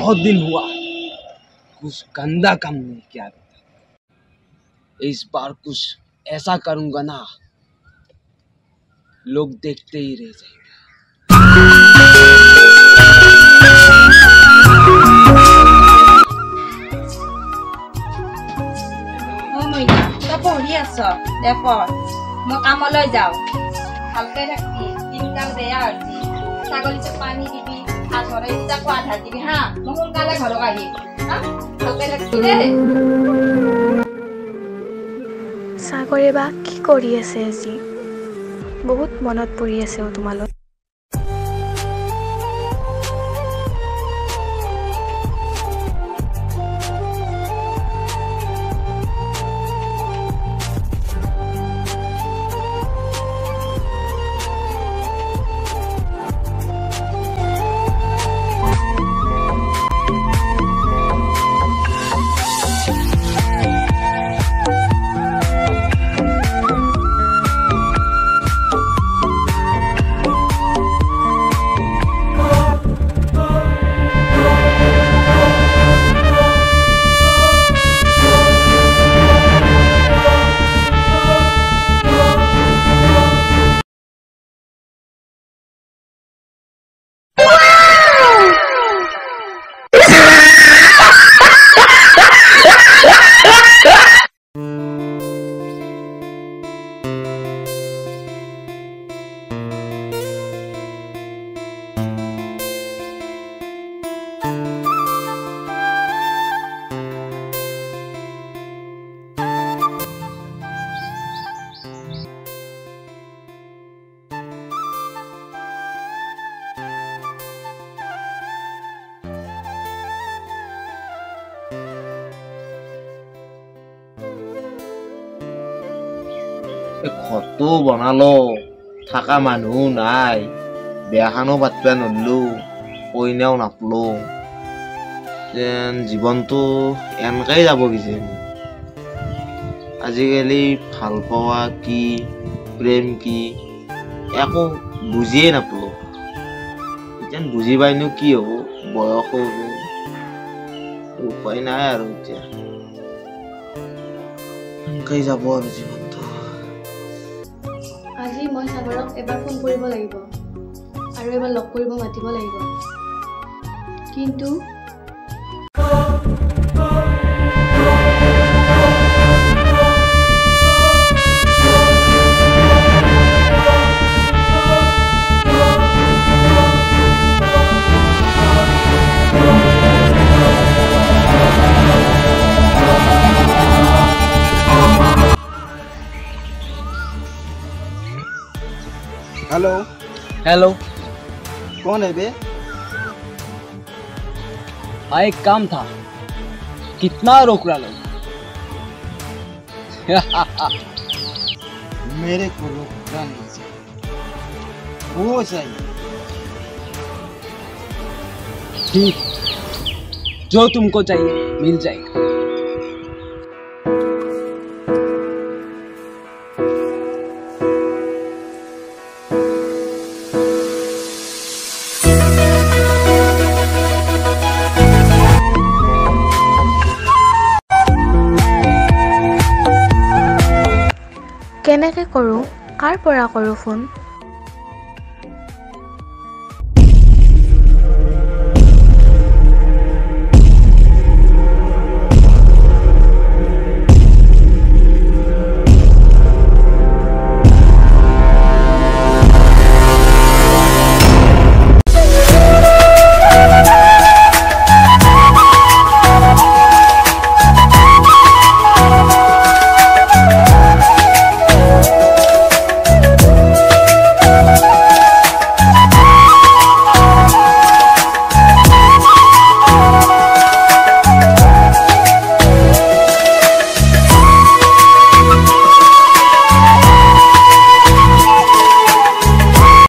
बहुत दिन हुआ कुछ गंदा काम नहीं किया। इस बार कुछ ऐसा करूंगा ना, लोग देखते ही रह जाएंगे। পঢ়ি আছ দে পঢ়, মই কামলৈ যাওঁ। ভালকে থাকবি, দিনকাল বেয়া হৈছে। ছাগলীটোক পানী দিবি, আধৰে তাকো আধা দিবি হা। মই সোনকালে ঘৰত আহিম হা, ভালকে থাকবি দে। সাগৰে বা কি কৰি আছে আজি? বহুত মনত পৰি আছে তোমালোক। ঘৰটো বনালো, থাকা মানুহ নাই, বিয়াখানো পাতিব নৰলো, কইনাও নাপলো, যেন জীৱনটো এনেকেই যাব কিজানি। আজিকালি ভাল পোৱা কি, প্ৰেম কি, একো বুজিয়ে নাপালো। এতিয়া বুজি পাইনো কি হ'ব, বয়স হ'ব, উপায় নাই আৰু এতিয়া এনেকেই যাব আৰু জীৱনটো। আজি মই সাগৰক এবাৰ ফোন কৰিব লাগিব আৰু এবাৰ লগ কৰিব মাতিব লাগিব, কিন্তু हेलो हेलो, कौन है बे? हाँ एक काम था, कितना रोक रहा लोग? मेरे को रोकना नहीं चाहिए, वो चाहिए। ठीक, जो तुमको चाहिए मिल जाएगा। কেনেকৈ কৰোঁ, কাৰ পৰা কৰোঁ ফোন?